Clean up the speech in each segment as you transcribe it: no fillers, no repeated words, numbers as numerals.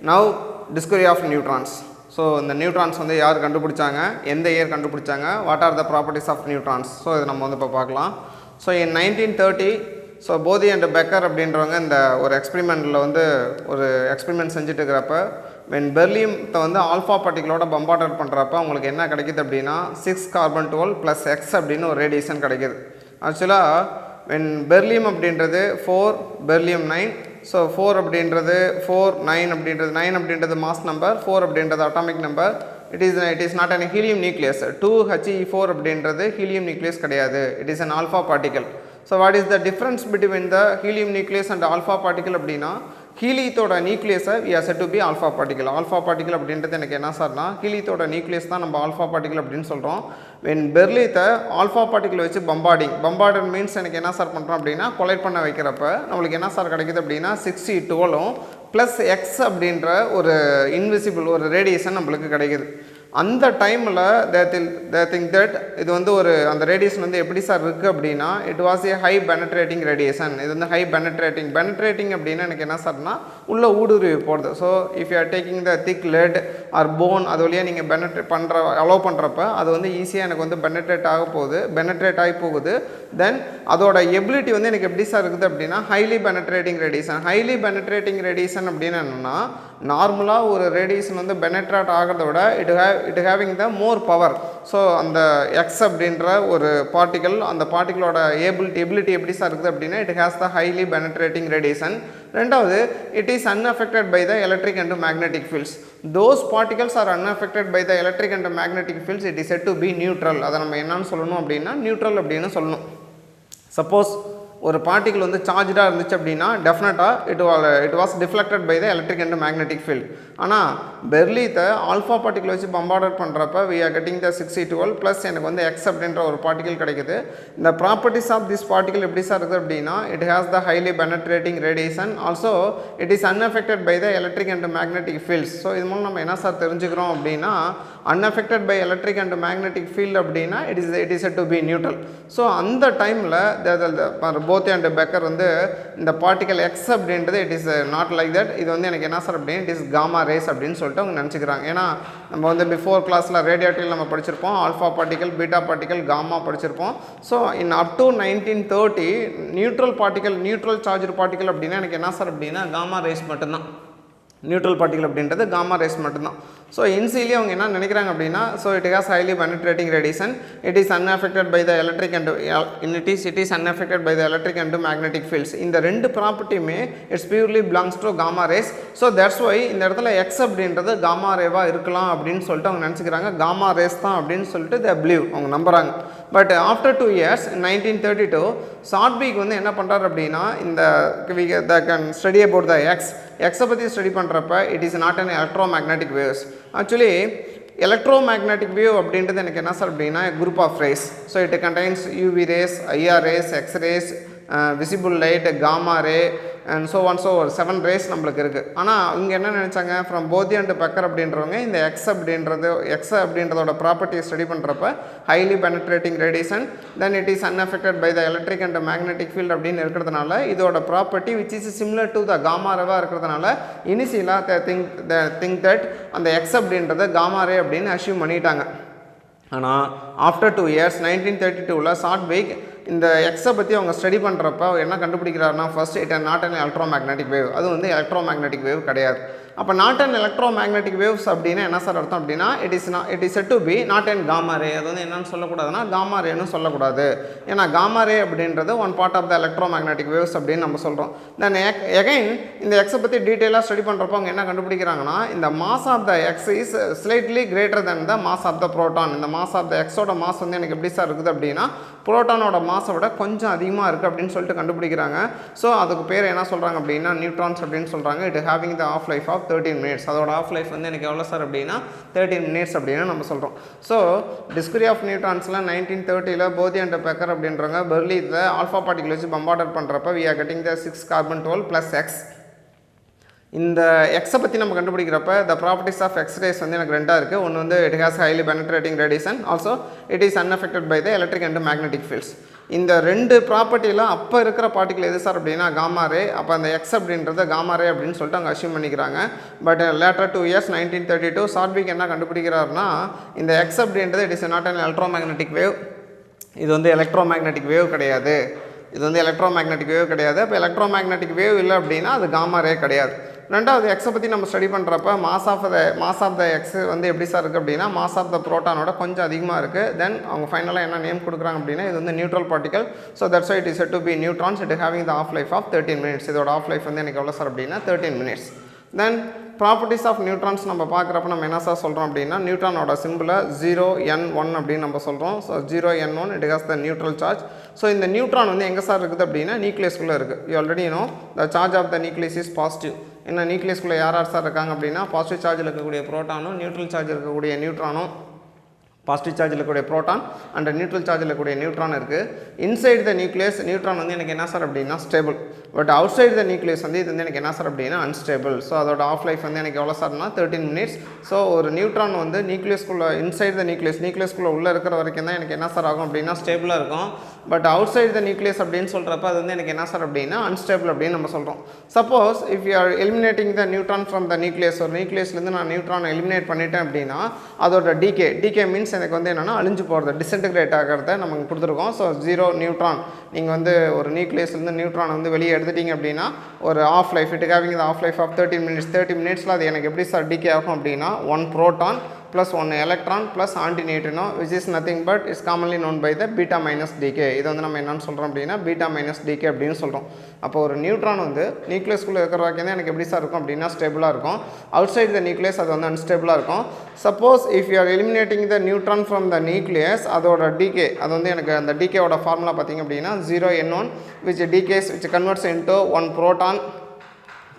Now discovery of neutrons. So இந்த neutrons வந்து யார் கண்டுபிடிச்சாங்க, எந்த இயர் கண்டுபிடிச்சாங்க, what are the properties of neutrons. So இதை நம்ம வந்து இப்போ பார்க்கலாம். So in 1930 so Bothe and Becker அப்படின்றவங்க இந்த ஒரு எக்ஸ்பெரிமெண்ட்டில் வந்து ஒரு எக்ஸ்பெரிமெண்ட் செஞ்சுட்டு இருக்கிறப்ப வென் பெர்லியத்தை வந்து ஆல்ஃபா பார்ட்டிகளோட பம்பார்டட் பண்ணுறப்ப உங்களுக்கு என்ன கிடைக்குது அப்படின்னா 6 கார்பன் 12 ப்ளஸ் எக்ஸ் அப்படின்னு ஒரு ரேடியேஷன் கிடைக்கிது. ஆக்சுவலாக வென் பெர்லியம் அப்படின்றது 4 பெர்லியம் 9. ஸோ 4 அப்படின்றது 4 9 அப்படின்றது 9 அப்படின்றது மாஸ் நம்பர், 4 அப்படின்றது atomic number. It is not an helium nucleus. 2He4 அப்படின்றது helium nucleus கிடையாது. It is an alpha particle. So what is the difference between the helium nucleus and alpha particle அப்படின்னா ஹீலியத்தோட நியூக்ளியஸை we are said to be alpha particle. Alpha particle அப்படின்றது எனக்கு என்ன சார்னா ஹீலியத்தோட nucleus தான் நம்ம alpha particle அப்படின்னு சொல்கிறோம். வென் பெர்லியத்தை ஆல்ஃபா பார்ட்டிகல் வச்சு பம்பார்டட் மீன்ஸ் எனக்கு என்ன சார் பண்ணுறோம் அப்படின்னா கொலைட் பண்ண வைக்கிறப்ப நம்மளுக்கு என்ன சார் கிடைக்குது அப்படின்னா 6E12 ப்ளஸ் எக்ஸ் அப்படின்ற ஒரு இன்விசிபிள் ஒரு ரேடியேஷன் நம்மளுக்கு கிடைக்குது. அந்த டைமில் they think that இது வந்து ஒரு அந்த ரேடியேஷன் வந்து எப்படி சார் இருக்குது அப்படின்னா it was a high penetrating radiation. இது வந்து ஹை பெனட்ரேட்டிங் அப்படின்னா எனக்கு என்ன சார்னா உள்ள ஊடுருவி போடுது. So if you are taking the thick lead or bone அது வழியாக நீங்கள் பெனட்ரேட் அலோவ் பண்ணுறப்ப அது வந்து ஈஸியாக எனக்கு வந்து பெனட்ரேட் ஆகி போகுது. தென் அதோட எபிலிட்டி வந்து எனக்கு எப்படி சார் இருக்குது அப்படின்னா ஹைலி பெனட்ரேட்டிங் ரேடியேஷன் அப்படின்னு என்னென்னா நார்மலாக ஒரு ரேடியேஷன் வந்து பெனட்ரேட் ஆகிறத விட it having the more power. So அந்த எக்ஸ் அப்படின்ற ஒரு பார்ட்டிகல் அந்த பார்ட்டிகளோட எபிலிட்டி எப்படி சார் இருக்குது அப்படின்னா it has the highly penetrating radiation. ரெண்டாவது it is unaffected by the electric and magnetic fields. Those particles are unaffected by the electric and magnetic fields. It is said to be neutral. அதை நம்ம என்னன்னு சொல்லணும் அப்படின்னா neutral அப்படின்னு சொல்லணும். Suppose ஒரு particle வந்து சார்ஜாக இருந்துச்சு அப்படின்னா டெஃபினட்டாக it was deflected by the electric and magnetic field. ஆனால் பெர்லியத்தை ஆல்ஃபா பார்ட்டிகல் வச்சு பம்பார்டட் பண்ணுறப்ப we are getting the 6E12 plus எனக்கு வந்து எக்ஸ் அப்படின்ற ஒரு பார்ட்டிகல் கிடைக்குது. இந்த ப்ராப்பர்ட்டிஸ் ஆஃப் திஸ் பார்ட்டிகல் எப்படி சார் இருக்குது அப்படின்னா it has the highly penetrating radiation. Also it is unaffected by the electric and magnetic fields. ஸோ இது மூலம் நம்ம என்ன சார் தெரிஞ்சுக்கிறோம் அப்படின்னா unaffected by electric and magnetic field அப்படின்னா it is said to be neutral. So அந்த டைமில் போத்தி அண்ட் பெக்கர் வந்து இந்த பார்ட்டிகல் எக்ஸ் அப்படின்றது it is not like that. இது வந்து எனக்கு என்ன சார் அப்படின்னு இட் இஸ் காமா ரேஸ் அப்படின்னு சொல்லிட்டு அவங்க நினச்சிக்கிறாங்க. ஏன்னா நம்ம வந்து பிஃபோர் கிளாஸில் ரேடியோட்டில் நம்ம படிச்சிருப்போம் alpha particle beta particle gamma படிச்சிருப்போம். So in up to 1930 neutral charge particle அப்படின்னா எனக்கு என்ன சார் அப்படின்னா காமா ரேஸ் மட்டும்தான். நியூட்ரல் பார்ட்டிகல் அப்படின்றது காமா ரேஸ் மட்டும்தான். ஸோ இன்சியலி அவங்க என்ன நினைக்கிறாங்க அப்படின்னா so it has highly penetrating radiation. It is unaffected by the electric and magnetic fields. இந்த ரெண்டு ப்ராப்பர்ட்டியுமே it's purely belongs to gamma rays. So that's why இந்த இடத்துல எக்ஸ் அப்படின்றது காமா ரேவாக இருக்கலாம் அப்படின்னு சொல்லிட்டு அவங்க நினச்சிக்கிறாங்க. காமா ரேஸ் தான் அப்படின்னு சொல்லிட்டு they believe அவங்க நம்புகிறாங்க. பட் ஆஃப்டர் 2 years 1932 சாட்விக் வந்து என்ன பண்ணுறாரு அப்படின்னா இந்த ஸ்டடி அபவுட் த எக்ஸை பற்றி ஸ்டடி பண்ணுறப்ப it is not an electromagnetic waves. Actually electromagnetic wave அப்படின்றது எனக்கு என்ன சார் அப்படின்னா group of rays. So it contains UV rays, IR rays, X rays, visible light, gamma ray and so ஒரு 7 race நம்மளுக்கு இருக்குது. ஆனால் இங்கே என்ன நினச்சாங்க ஃப்ரம் போதி அண்ட் பெக்கர் அப்படின்றவங்க இந்த எக்ஸ் அப்படின்றதோட ப்ராப்பர்ட்டியை ஸ்டடி பண்ணுறப்ப highly penetrating radiation then it is unaffected by the electric and magnetic field அப்படின்னு இருக்கிறதுனால இதோட property which is similar to the gamma ரேவாக இருக்கிறதுனால இனிஷியலாக திங்க் தட் அந்த எக்ஸ் அப்படின்றத காமா ரே அப்படின்னு அசியூம் பண்ணிட்டாங்க. ஆனால் ஆஃப்டர் 2 years 1932 சாட்விக் இந்த எக்ஸை பற்றி அவங்க ஸ்டடி பண்ணுறப்ப என்ன கண்டுபிடிக்கிறாருன்னா first it not an electromagnetic wave. அது வந்து எலக்ட்ரோமேக்னெட்டிக் வேவ் கிடையாது. அப்போ நாட் அண்ட் எலக்ட்ரோமேக்னெட்டிக் வேவ்ஸ் அப்படின்னா என்ன சார் அர்த்தம் அப்படின்னா it is set to be not and gamma ray. அது வந்து என்னன்னு சொல்லக்கூடாதுன்னா காமா ரேன்னு சொல்லக்கூடாது. ஏன்னா காமா ரே அப்படின்றது one part of the electromagnetic waves அப்படின்னு நம்ம சொல்கிறோம். தென் எகைன் இந்த எக்ஸை பற்றி டீட்டெயிலாக ஸ்டடி பண்ணுறப்போ அவங்க என்ன கண்டுபிடிக்கிறாங்கன்னா இந்த mass of the X is slightly greater than the mass of the proton. இந்த மாஸ் ஆஃப் த எக்ஸோட மாஸ் வந்து எனக்கு எப்படி சார் இருக்குது அப்படின்னா புரோட்டானோட மாஸை விட கொஞ்சம் அதிகமாக இருக்குது அப்படின்னு சொல்லிட்டு கண்டுபிடிக்கிறாங்க. ஸோ அதுக்கு பேர் என்ன சொல்கிறாங்க அப்படின்னா நியூட்ரான்ஸ் அப்படின்னு சொல்கிறாங்க. It having the of life of 13 minutes. அதோட ஆஃப் லைஃப் வந்து எனக்கு எவ்வளோ சார் அப்படின்னா 13 minutes அப்படின்னு நம்ம சொல்கிறோம். ஸோ டிஸ்கவரி ஆஃப் நியூட்ரான்ஸில் 1930 போதி அண்ட் பெக்கர் அப்படின்றவங்க பெர்லியில் ஆல்ஃபா பார்ட்டிகல் வச்சு பம்பார்டட் பண்ணுறப்ப we are getting the 6 carbon 12 plus x. இந்த எக்ஸை பற்றி நம்ம கண்டுபிடிக்கிறப்ப the properties of X rays வந்து எனக்கு ரெண்டாக இருக்குது. ஒன்று வந்து it has highly penetrating radiation, also it is unaffected by the electric and magnetic fields. இந்த ரெண்டு ப்ராப்பர்ட்டியில் அப்போ இருக்கிற பார்ட்டிகல் எது சார் அப்படின்னா காமா ரே. அப்போ அந்த எக்ஸ் அப்படின்றத காமா ரே அப்படின்னு சொல்லிட்டு அங்கே அஷ்யூம் பண்ணிக்கிறாங்க. பட் லேட்டர் 2 years 1932 சாட்விக் என்ன கண்டுபிடிக்கிறாருன்னா இந்த எக்ஸ் அப்படின்றது it is not an electromagnetic wave. இது வந்து எலக்ட்ரோமேக்னெட்டிக் வேவ் கிடையாது. இது வந்து எலக்ட்ரோமேக்னெட்டிக் வேவ் கிடையாது. அப்போ எலக்ட்ரோமேக்னெட்டிக் வேவ் இல்லை அப்படின்னா அது காமா ரே கிடையாது. ரெண்டாவது எக்ஸை பற்றி நம்ம ஸ்டடி பண்ணுறப்ப மாஸ் ஆஃப் த எக்ஸ் வந்து எப்படி சார் இருக்குது அப்படின்னா மாஸ் ஆஃப் த ப்ரோட்டானோட கொஞ்சம் அதிகமாக இருக்குது. தென் அவங்க ஃபைனலாக என்ன நேம் கொடுக்குறாங்க அப்படின்னா இது வந்து neutral particle. So that's why it is set to be neutrons. It having the of life of 13 minutes. இதோட ஆஃப் லைஃப் வந்து எனக்கு எவ்வளோ சார் அப்படின்னா 13 minutes. Then properties of neutrons நம்ம பார்க்குறப்ப நம்ம என்ன சார் சொல்கிறோம் அப்படின்னா நியூட்ரானோட சிம்பிளை 0n1 அப்படின்னு நம்ம சொல்கிறோம். So 0n1 it has the neutral charge. So இந்த நியூட்ரான் வந்து எங்கே சார் இருக்குது அப்படின்னா நியூக்ளியஸ்குள்ளே இருக்குது. You already know the charge of the nucleus is positive. என்ன நியூக்ளியஸ்குள்ளே யார் சார் இருக்காங்க அப்படின்னா பாசிட்டிவ் சார்ஜில் இருக்கக்கூடிய ப்ரோட்டானும் நியூட்ரல் சார்ஜ் இருக்கக்கூடிய நியூட்ரானும் பாசிட்டிவ் சார்ஜில் இருக்கக்கூடிய ப்ரோட்டான் அண்ட் நியூட்ரல் சார்ஜில் இருக்கக்கூடிய நியூட்ரான் இருக்குது. இன்சைட் த நியூக்ளியஸ் நியூட்ரான் வந்து எனக்கு என்ன சார் அப்படின்னா stable. But out side the nucleus வந்து இது வந்து எனக்கு என்ன சார் அப்படின்னா அன்ஸ்டேபிள். ஸோ அதோட ஆஃப் லைஃப் வந்து எனக்கு எவ்வளோ சார்னா 13 minutes. ஸோ ஒரு நியூட்ரான் வந்து நியூக்ளியஸ்குள்ளே இன்சைட் த நியூக்ளியஸ்குள்ளே உள்ளே இருக்கிற வரைக்கும் தான் எனக்கு என்ன சார் ஆகும் அப்படின்னா ஸ்டேபிளாக இருக்கும். But out side the nucleus அப்படின்னு சொல்கிறப்ப அது வந்து எனக்கு என்ன சார் அப்படின்னா அன்ஸ்டேபிள் அப்படின்னு நம்ம சொல்கிறோம். Suppose if you R eliminating the neutron from the nucleus, ஒரு நியூக்ளியஸ்லேருந்து நான் நியூட்ரானை எலிமினேட் பண்ணிட்டேன் அப்படின்னா அதோட டிகே மீன்ஸ் எனக்கு வந்து என்னென்னா அழிஞ்சு போகிறது, டிஸ்இன்டகிரேட் ஆகிறத நமக்கு கொடுத்துருக்கோம். ஸோ 0 நியூட்ரான் நீங்கள் வந்து ஒரு நியூக்ளியஸ்லேருந்து நியூட்ரான் வந்து வெளியே எடுத்துட்டிங்க அப்படின்னா ஒரு half life it having the of life of 13 minutes. 30 minutesல அது எனக்கு எப்படி சார் டிகே ஆகும் அப்படின்னா 1 proton plus 1 electron plus antineutrino which is nothing but is commonly known by the beta minus decay. இது வந்து நம்ம என்னன்னு சொல்கிறோம் அப்படின்னா beta minus decay அப்படின்னு சொல்கிறோம். அப்போ ஒரு நியூட்ரான் வந்து நியூக்ளியஸ்குள்ளே இருக்கிற வரைக்கும் தான் எனக்கு எப்படி சார் இருக்கும் அப்படின்னா ஸ்டேபிளாக இருக்கும். அவுட் சைடு த நியூக்ளியஸ் அது வந்து அன்ஸ்டேபிளாக இருக்கும். Suppose if you R eliminating the neutron from the nucleus அதோட டிகே அது வந்து எனக்கு அந்த டிகேவோட ஃபார்முலா பார்த்திங்க அப்படின்னா 0n1 which decays which converts into 1 proton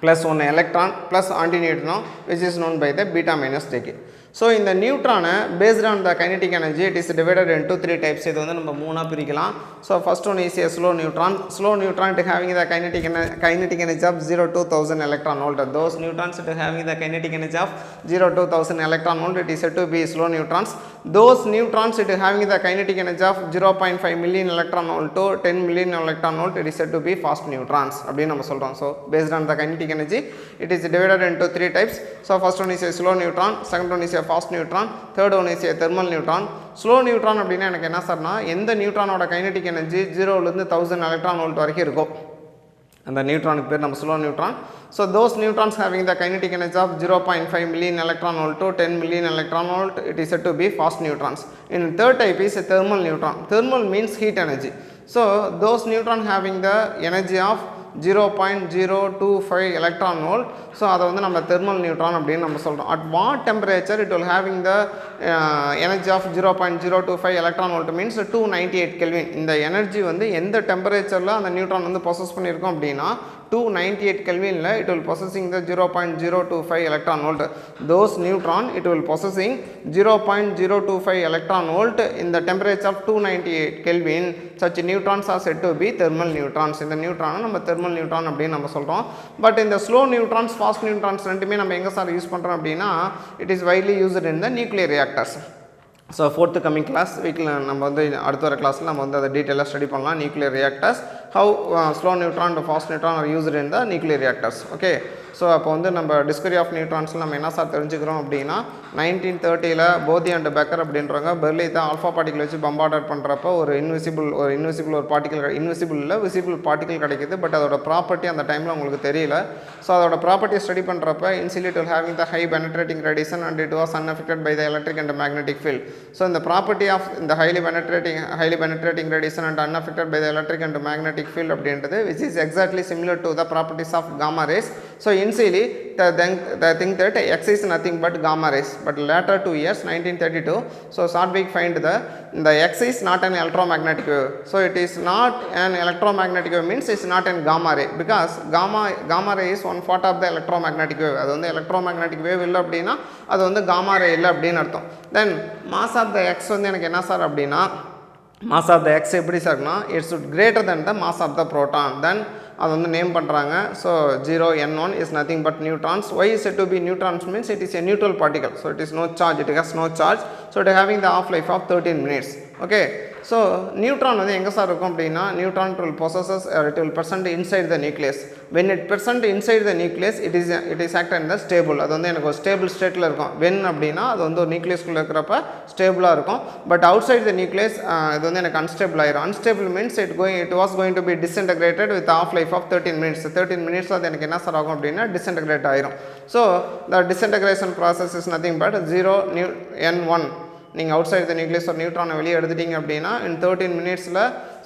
plus 1 electron plus antineutrino which is known by the beta minus decay. So இந்த நியூட்ரானை based on the kinetic energy it is divided into 3 types. இது வந்து நம்ம மூணாக பிரிக்கலாம். So first one is slow neutron. Slow neutron it having the kinetic energy of 0 to 1000 electron volt. Those neutrons it having the kinetic energy of 0 to 1000 electron volt it is said to be slow neutrons. Those neutrons it having the kinetic energy of 0.5 million electron volt to 10 million electron volt it is said to be fast neutrons அப்படின்னு நம்ம சொல்கிறோம். So based on the kinetic energy it is divided into 3 types. So first one is a slow neutron, second one is a fast neutron, third one is a thermal neutron. Slow neutron அப்படின்னா எனக்கு என்ன சார்னா எந்த நியூட்ரானோட kinetic energy 0லேருந்து 1000 electron volt வரைக்கும் இருக்கும் அந்த நியூட்ரானுக்கு பேர் நம்ம slow neutron. So those neutrons having the kinetic energy of 0.5 million electron volt to 10 million electron volt it is said to be fast neutrons. In third type is a thermal neutron. Thermal means heat energy. So those neutron having the energy of 0.025 electron volt. So அதை வந்து நம்ம thermal neutron அப்படின்னு நம்ம சொல்கிறோம். At what temperature it will having the energy of 0.025 electron volt means 298 Kelvin. இந்த energy வந்து எந்த டெம்பரேச்சரில் அந்த நியூட்ரான் வந்து பொசஸ் பண்ணியிருக்கோம் அப்படின்னா 298 Kelvinல it will possessing the 0.025 electron volt. Those neutron it will possessing 0.025 electron volt in the temperature of 298 Kelvin. Such neutrons are said to be thermal neutrons. இந்த நியூட்ரானை நம்ம thermal neutron அப்படின்னு நம்ம சொல்கிறோம். பட் இந்த slow neutrons fast neutrons ரெண்டுமே நம்ம எங்கே sir use பண்ணுறோம் அப்படின்னா it is widely used in the nuclear reactors. So fourth coming class வீக்கில் நம்ம வந்து அடுத்த வர கிளாஸில் நம்ம வந்து அதை டீட்டெயிலாக ஸ்டடி பண்ணலாம். Nuclear reactors how slow neutron and fast neutron R used in the nuclear reactors. Okay, so அப்போ வந்து நம்ம டிஸ்கவரி ஆஃப் நியூட்ரான்ஸில் நம்ம என்ன சார் தெரிஞ்சுக்கிறோம் அப்படின்னா 1930 போதி அண்ட் பெக்கர் அப்படின்றவங்க பெர்லித்தை ஆல்ஃபா பார்ட்டிகல் வச்சு பம்பார்டர் பண்ணுறப்போ ஒரு இன்விசிபிள் ஒரு பார்ட்டிகல் விசிபிள் பார்ட்டிகல் கிடைக்குது. பட் அதோட ப்ராப்பர்ட்டி அந்த டைமில் உங்களுக்கு தெரியல. ஸோ அதோட ப்ராப்பர்ட்டி ஸ்டடி பண்ணுறப்ப insulate will having the high penetrating radiation and it was unaffected by the electric and magnetic field. So the property of the highly penetrating radiation and unaffected by the electric and magnetic field அப்படின்றது which is exactly similar to the properties of gamma rays. So initially they think that X is nothing but gamma rays, but later 2 years 1932 so Satvik find the X is not an electromagnetic wave. So it is not an electromagnetic wave means it's not an gamma ray because gamma ray is one part of the electromagnetic wave. அது வந்து electromagnetic wave இல்லை அப்படின்னா அது வந்து gamma ray இல்லை அப்படின்னு அர்த்தம். Then mass of the X வந்து எனக்கு என்ன சார் அப்படின்னா mass of the X எப்படி சார்னா it's greater than the mass of the proton. Then அது வந்து நேம் பண்ணுறாங்க. So 0n1 is nothing but neutrons. Why is said to be neutrons means it is a neutral particle. So it is no charge, it has no charge. So it is having the half life of 13 minutes. Okay, so neutron வந்து எங்கே sir இருக்கும் அப்படின்னா neutron it will present inside the nucleus. When it present inside the nucleus it is act in the stable. அது வந்து எனக்கு ஒரு stable ஸ்டேட்டில் இருக்கும். when அப்படின்னா அது வந்து ஒரு நியூக்ளியஸ்குள்ளே இருக்கிறப்ப ஸ்டேபிளாக இருக்கும். But outside the nucleus இது வந்து எனக்கு அன்ஸ்டேபிள் ஆயிரும். Unstable means it was going to be disintegrated with half life of 13 minutes. 13 minutes அது எனக்கு என்ன சார் ஆகும் அப்படின்னா டிஸ்இன்டகிரேட் ஆயிரும். So the disintegration process is nothing but 0 n1. நீங்கள் அவுட் சைட் த நியூக்ளியஸ் ஒரு நியூட்ரானை வெளியே எடுத்துட்டீங்க அப்படின்னா இன் 13 மினிட்ஸில்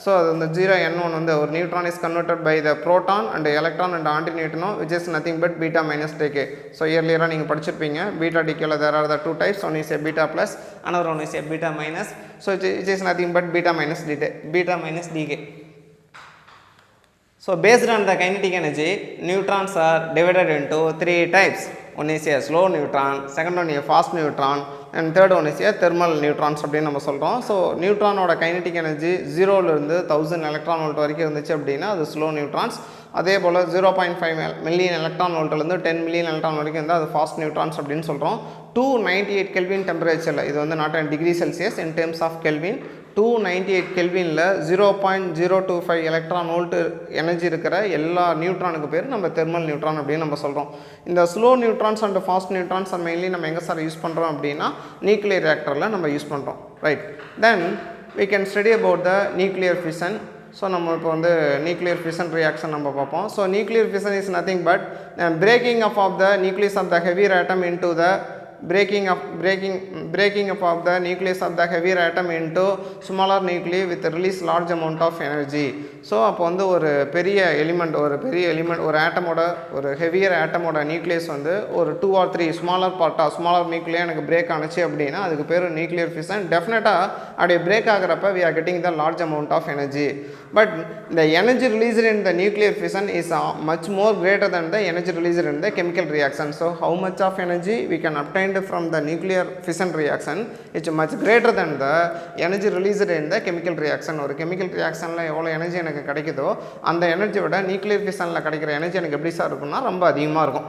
ஸோ அது அந்த 0n1 வந்து ஒரு neutron is converted by the proton and electron and antineutrino which is nothing but beta minus decay. So இயர்லியராக நீங்கள் படிச்சிருப்பீங்க பீட்டா டிகேல there are the two types, one is a beta plus another one is a beta minus. So it is nothing but beta minus decay. So based on the kinetic energy, neutrons are divided into 3 types. One is a slow neutron, second one is a fast neutron, and third one is a thermal neutrons அப்படின்னு நம்ம சொல்கிறோம். So நியூட்ரானோட kinetic energy 0லேருந்து 1000 electron volt வரைக்கும் இருந்துச்சு அப்படின்னா அது slow neutrons. அதே போல் 0.5 மில்லியன் எலக்ட்ரான் வோல்ட்லேருந்து 10 மில்லியன் எலக்ட்ரான் வரைக்கும் இருந்தால் அது ஃபாஸ்ட் நியூட்ரான்ஸ் அப்படின்னு சொல்கிறோம். 298 கெல்வின் டெம்பரேச்சரில் இது வந்து not and degree Celsius in terms of kelvin 298 கெல்வினில் 0.025 எலக்ட்ரான் வோல்ட் எனர்ஜி இருக்கிற எல்லா நியூட்ரானுக்கு பேர் நம்ம தெர்மல் நியூட்ரான் அப்படின்னு நம்ம சொல்கிறோம். இந்த slow neutrons and fast neutrons mainly நம்ம எங்கே சார் யூஸ் பண்ணுறோம் அப்படின்னா நியூக்ளியர் ரியாக்டரில் நம்ம யூஸ் பண்ணுறோம். Right, then we can study about the nuclear fission. So நம்ம இப்போ வந்து நியூக்ளியர் ஃபிஷன் ரியாக்ஷன் நம்ம பார்ப்போம். So nuclear fission is nothing but breaking up of the nucleus of the heavier atom into the breaking up of the nucleus of the heavier atom into smaller nuclei with release large amount of energy. So அப்போ வந்து ஒரு பெரிய element ஒரு ஆட்டமோட ஒரு heavier ஆட்டமோட nucleus வந்து ஒரு 2 or 3 smaller நியூக்ளியா எனக்கு பிரேக் ஆனிச்சு அப்படின்னா அதுக்கு பேர் நியூக்ளியர் ஃபிஷன். டெஃபினட்டாக அப்படியே break ஆகிறப்ப we are getting the large amount of energy. But the energy released in the nuclear fission is much more greater than the energy released in the chemical reaction. So how much of energy we can obtain from the nuclear fission reaction is much greater than the energy released in the chemical reaction. ஒரு chemical reactionல எவ்வளோ energy எனக்கு கிடைக்குதோ அந்த energy விட nuclear ஃபிஷனில் கிடைக்கிற energy எனக்கு எப்படி sir இருக்கும்னா ரொம்ப அதிகமாக இருக்கும்.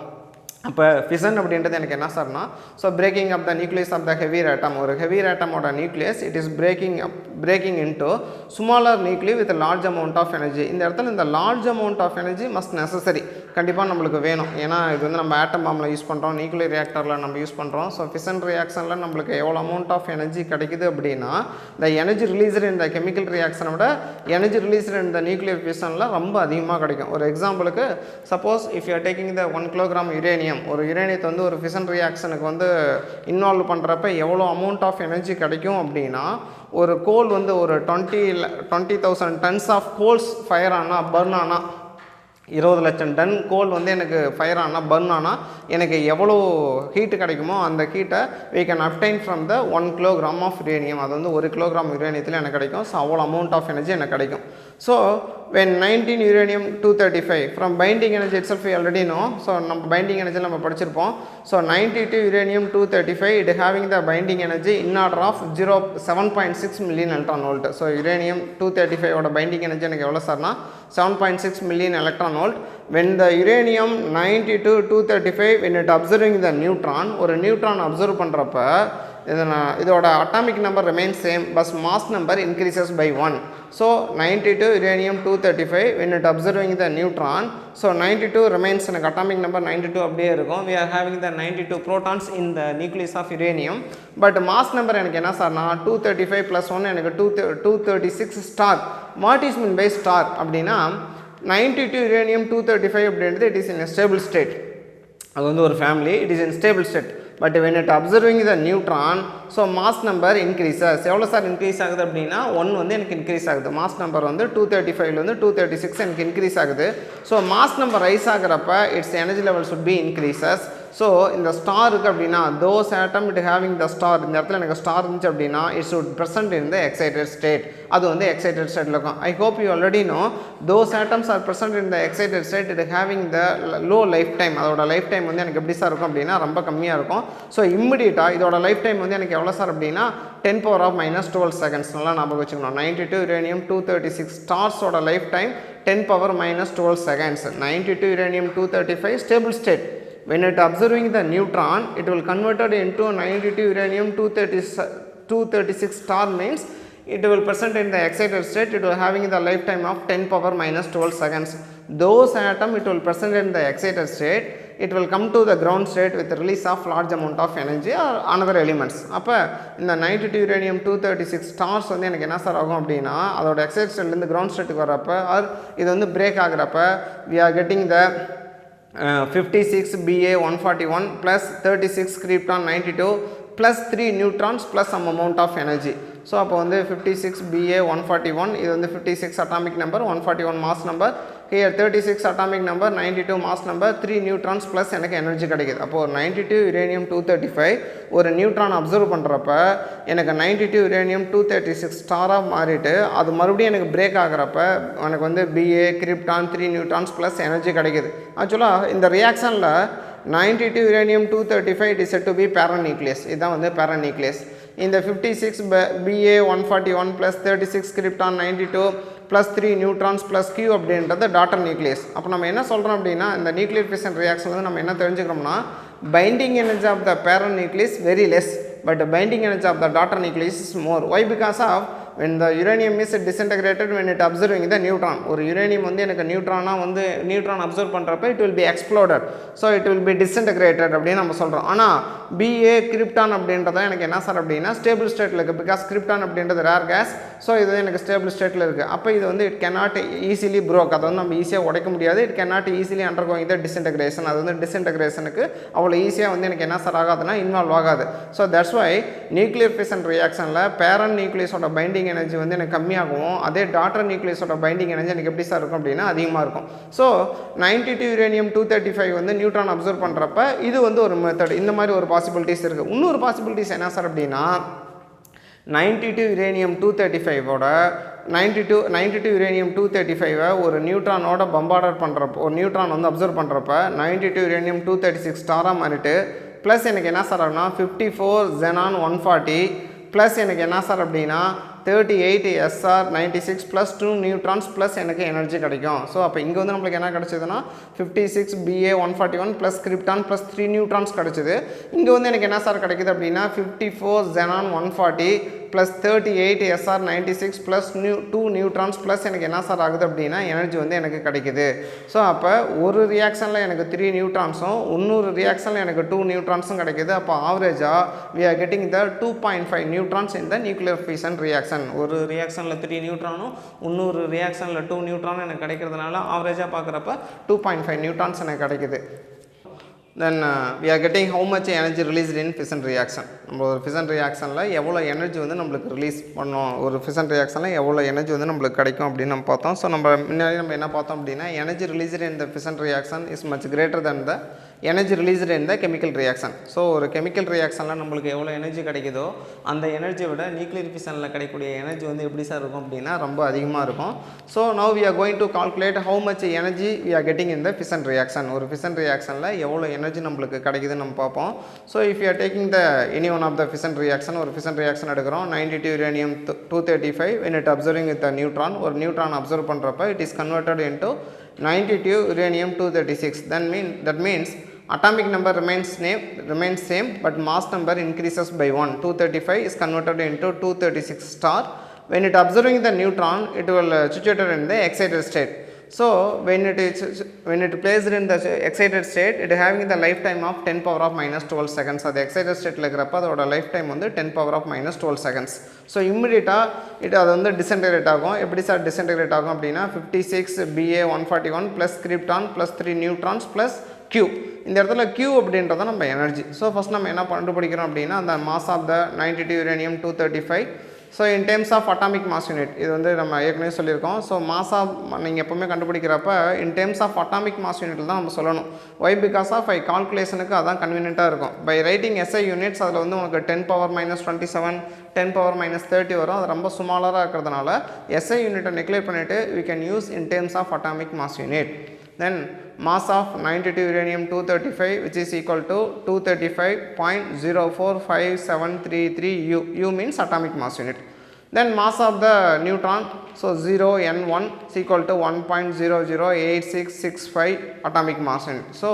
அப்போ ஃபிஷன் அப்படின்றது எனக்கு என்ன சார்னா so breaking up the nucleus of the heavier atom ஒரு ஹெவியர் ஆட்டமோட nucleus it is breaking into smaller nuclear with large amount of energy. இந்த இடத்துல இந்த large amount of energy must necessary கண்டிப்பாக நம்மளுக்கு வேணும். ஏன்னா இது வந்து நம்ம ஆட்டம் பாம்பில் யூஸ் பண்ணுறோம், நியூக்ளியர் ரியாக்டரில் நம்ம யூஸ் பண்ணுறோம். ஸோ ஃபிஷன் ரியாக்ஷனில் நம்மளுக்கு எவ்வளோ அமௌண்ட் ஆஃப் எனர்ஜி கிடைக்குது அப்படின்னா இந்த எனர்ஜி ரிலீஸ்டு இந்த கெமிக்கல் ரியாக்ஷனை விட எனர்ஜி ரிலீஸ்டு இந்த நியூக்ளியர் ஃபிஷனில் ரொம்ப அதிகமாக கிடைக்கும். ஒரு எக்ஸாம்பிளுக்கு suppose if you are taking the 1 kilogram uranium ஒரு யுரேனியத்தை வந்து ஒரு ஃபிஷன் ரியாக்ஷனுக்கு வந்து இன்வால்வ் பண்ணுறப்ப எவ்வளோ அமௌண்ட் ஆஃப் எனர்ஜி கிடைக்கும் அப்படின்னா ஒரு கோல் வந்து ஒரு 20,000 டன்ஸ் ஆஃப் கோல்ஸ் ஃபயர் ஆனால் பர்ன் ஆனால் 20 லட்சம் டன் கோல் வந்து எனக்கு ஃபயர் ஆனால் பர்ன் ஆனால் எனக்கு எவ்வளோ ஹீட்டு கிடைக்குமோ அந்த ஹீட்டை we can obtain from the 1 kilogram of uranium. அது வந்து 1 கிலோகிராம் யுரேனியத்தில் எனக்கு கிடைக்கும். ஸோ அவ்வளோ அமௌண்ட் ஆஃப் எனர்ஜி எனக்கு கிடைக்கும். So when 19 uranium 235 from binding energy itself we already know. So நம்ம பைண்டிங் எனர்ஜி நம்ம படிச்சிருப்போம். So 92 uranium 235 it having the binding energy in order of 7.6 million electron volt. So uranium 235 ஓட binding energy எனக்கு எவ்வளோ சார்னா 7.6 million electron volt. When the uranium 92 235 when it observing the neutron ஒரு neutron observe பண்ணுறப்ப இதோட atomic number remains same but mass number increases by 1. So 92 uranium 235 when it observing the neutron, so 92 remains in atomic number 92 அப்படியே இருக்கும். We are having the 92 protons in the nucleus of uranium, but mass number எனக்கு என்ன சார்னா 235 plus 1 எனக்கு 236 star. What is mean by star அப்படின்னா 92 uranium 235 அப்படின்றது it is in a stable state. அது வந்து ஒரு family it is in stable state. But when it observing the neutron, so mass number increases. எவ்வளோ சார் இன்க்ரீஸ் ஆகுது அப்படின்னா 1 வந்து எனக்கு இன்க்ரீஸ் ஆகுது. மாஸ் நம்பர் வந்து 235 236 எனக்கு இன்க்ரீஸ் ஆகுது. ஸோ மாஸ் நம்பர் ரைஸ் ஆகிறப்ப it's energy level should be increases. So இந்த ஸ்டார் இருக்குது அப்படின்னா those atom it having the star, இந்த இடத்துல எனக்கு ஸ்டார் இருந்துச்சு அப்படின்னா it should present in the excited state. அது வந்து excited stateல இருக்கும். I hope you already know those atoms are present in the excited state it having the low lifetime. அதோட life time வந்து எனக்கு எப்படி சார் இருக்கும் அப்படின்னா ரொம்ப கம்மியாக இருக்கும். ஸோ இம்மிடியட்டாக இதோட லைஃப் டைம் வந்து எனக்கு எவ்வளோ சார் அப்படின்னா 10⁻⁻12 seconds. நல்லா ஞாபகம் வச்சுக்கணும். 92 uranium 236 ஸ்டார்ஸோட life time 10⁻⁻12 seconds. 92 uranium 235 stable state. When it observing the neutron, it will converted into 92 uranium 236 star means it will present in the excited state, it will having the lifetime of 10 power minus 12 seconds. Those atom it will present in the excited state, it will come to the ground state with the release of large amount of energy or another elements. அப்போ இந்த 92 uranium 236 stars வந்து எனக்கு என்ன sir ஆகும் அப்படின்னா அதோட excite ஸ்டேட்லேருந்து ground ஸ்டேட்டுக்கு வரப்போ ஆர் இது வந்து break ஆகிறப்ப we are getting the 56 Ba 141 plus 36 krypton 92 plus 3 neutrons plus some amount of energy. So அப்போ வந்து 56 Ba 141 இது வந்து 56 atomic number, 141 mass number, here 36 atomic number, 92 mass number, 3 neutrons plus எனக்கு energy கிடைக்குது. அப்போ 92 uranium 235 ஒரு நியூட்ரான் அப்சர்வ் பண்ணுறப்ப எனக்கு 92 uranium 236 ஸ்டாராக மாறிட்டு அது மறுபடியும் எனக்கு பிரேக் ஆகிறப்ப எனக்கு வந்து Ba krypton 3 neutrons plus energy கிடைக்குது. ஆக்சுவலாக இந்த ரியாக்ஷனில் 92 uranium 235 it is said to be paranucleus. இதுதான் வந்து paranucleus. இந்த 56 Ba 141 plus 36 krypton 92 plus 3 neutrons plus Q அப்படின்றது daughter nucleus. அப்போ நம்ம என்ன சொல்கிறோம் அப்படின்னா இந்த நியூக்ளியர் ஃபிஷன் ரியாக்ஷன் வந்து நம்ம என்ன தெரிஞ்சுக்கிறோம்னா binding energy of the paranucleus very less, but the binding energy of the daughter nucleus is more. Why? Because of when the uranium is disintegrated when it observing the neutron, ஒரு uranium வந்து எனக்கு நியூட்ரானா வந்து neutron observe பண்ணுறப்ப it will be exploded, so it will be disintegrated அப்படின்னு நம்ம சொல்கிறோம். ஆனால் Ba krypton அப்படின்றத எனக்கு என்ன சார் அப்படின்னா ஸ்டேபிள் ஸ்டேட்டில் இருக்குது, பிகாஸ் கிரிப்டான் அப்படின்றது ரேர் கேஸ், ஸோ இது எனக்கு ஸ்டேபிள் ஸ்டேட்டில் இருக்குது. அப்போ இது வந்து இட் கேனாட் ஈஸிலி ப்ரோக், அதை வந்து நம்ம ஈஸியாக உடைக்க முடியாது. It cannot easily undergoing the disintegration, அது வந்து டிஸ்இன்டகிரேஷனுக்கு அவ்வளோ ஈஸியாக வந்து எனக்கு என்ன சார் ஆகாதுன்னா இன்வால்வ் ஆகாது. So that's why nuclear fission ரியாக்ஷனில் பேரன் நியூக்ளியஸோட பைண்டிங் எனர்ஜி வந்து எனக்கு கம்மியாகும், அதே டாட்டர் நியூக்ளியஸோட பைண்டிங் எனர்ஜி எனக்கு எப்படி சார் இருக்கும் அப்படின்னா அதிகமாக இருக்கும். ஸோ 92 uranium 235 வந்து நியூட்ரான் அப்சர்வ் பண்ணுறப்ப இது வந்து ஒரு மெத்தட், இந்த மாதிரி ஒரு பாசிபிலிட்டிஸ் இருக்குது. இன்னொரு பாசிபிலிட்டிஸ் என்ன சார் அப்படின்னா 92 uranium 235ஓட 92 uranium 235 ஒரு நியூட்ரானோட பம்பார்டர் பண்ணுறப்போ ஒரு நியூட்ரான் வந்து அப்சர்வ் பண்ணுறப்ப 92 uranium 236 ஸ்டாராக மாறிட்டு ப்ளஸ் எனக்கு என்ன சார் அப்படின்னா 54 xenon 140 ப்ளஸ் எனக்கு என்ன சார் அப்படின்னா 38 SR 96 ப்ளஸ் 2 நியூட்ரான்ஸ் ப்ளஸ் எனக்கு எனர்ஜி கிடைக்கும். ஸோ அப்போ இங்கே வந்து நம்மளுக்கு என்ன கிடச்சிதுன்னா 56 Ba 141 plus krypton plus 3 neutrons கிடச்சிது. இங்கே வந்து எனக்கு என்ன சார் கிடைக்குது அப்படின்னா 54 xenon 140 plus 38 SR 96 plus 2 neutrons plus எனக்கு என்ன சார் ஆகுது அப்படின்னா எனர்ஜி வந்து எனக்கு கிடைக்குது. ஸோ அப்போ ஒரு ரியாக்ஷனில் எனக்கு 3 நியூட்ரான்ஸும் இன்னொரு ரியாக்ஷனில் எனக்கு 2 நியூட்ரான்ஸும் கிடைக்குது. அப்போ ஆவரேஜாக we are getting the 2.5 neutrons in the nuclear fission reaction. ஒரு ரியாக்ஷனில் 3 நியூட்ரானும் இன்னொரு ரியாக்ஷனில் 2 நியூட்ரானும் எனக்கு கிடைக்கிறதுனால ஆவரேஜாக பார்க்குறப்ப 2.5 நியூட்ரான்ஸ் எனக்கு கிடைக்குது. then we are getting how much energy released in fission reaction. நம்ம ஒரு fission reactionல எவ்வளோ எனர்ஜி வந்து நம்மளுக்கு ரிலீஸ் பண்ணோம், ஒரு fission reactionல எவ்வளோ எனர்ஜி வந்து நம்மளுக்கு கிடைக்கும் அப்படின்னு நம்ம பார்த்தோம். ஸோ நம்ம முன்னாடி நம்ம என்ன பார்த்தோம் அப்படின்னா energy released in the fission reaction is much greater than the energy released in the chemical reaction. So ஒரு கெமிக்கல் ரியாக்ஷனில் நம்மளுக்கு எவ்வளோ எனர்ஜி கிடைக்குதோ அந்த எனர்ஜியை விட நியூக்ளியர் ஃபிஷனில் கிடைக்கக்கூடிய எனர்ஜி வந்து எப்படி சார் இருக்கும் அப்படின்னா ரொம்ப அதிகமாக இருக்கும். So now we are going to calculate how much energy we are getting in the fission reaction. ஒரு fission reactionல எவ்வளோ எனர்ஜி நம்மளுக்கு கிடைக்குதுன்னு நம்ம பார்ப்போம். So if you are taking the any one of the fission reaction, ஒரு fission reaction எடுக்கிறோம் 92 uranium 235 when it observing with a neutron, ஒரு நியூட்ரான் அப்சர்வ் பண்ணுறப்ப it is converted into 92 uranium 236. That means atomic number remains same but mass number increases by 1. 235 is converted into 236 star. When it observing the neutron, it will situated in the excited state. So when it placed in the excited state, it having the lifetime of 10 power of minus 12 seconds. அது excited stateல இருக்கிறப்ப அதோட lifetime வந்து 10 power of minus 12 seconds. So immediately அது வந்து disintegrate ஆகும். எப்படி sir disintegrate ஆகும் அப்படின்னா 56 Ba 141 plus krypton plus 3 neutrons plus Q. இந்த இடத்துல Q அப்படின்றத நம்ம எனர்ஜி. ஸோ ஃபஸ்ட் நம்ம என்ன கண்டுபிடிக்கிறோம் அப்படின்னா அந்த mass of the 92 uranium 235. So in terms of atomic mass unit இது வந்து நம்ம ஏற்கனவே சொல்லியிருக்கோம். ஸோ மாஸ் ஆஃப் நீங்கள் எப்போவுமே கண்டுபிடிக்கிறப்ப in terms of atomic mass யூனிட்டில் தான் நம்ம சொல்லணும். ஒய் பிகாஸ் ஆஃப் கால்குலேஷனுக்கு அதான் கன்வீனியண்ட்டாக இருக்கும். பை ரைட்டிங் SI யூனிட்ஸ் அதில் வந்து உங்களுக்கு 10 பவர் மைனஸ் 27 10 பவர் மைனஸ் 30 வரும். அது ரொம்ப சுமாலாக இருக்கிறதுனால SI யூனிட்டை நெக்லேட் பண்ணிவிட்டு we can use in terms of atomic mass unit. Then mass of 92 uranium 235 which is equal to 235.045733 U means atomic mass unit. Then mass of the neutron so 0n1 is equal to 1.008665 atomic mass unit. So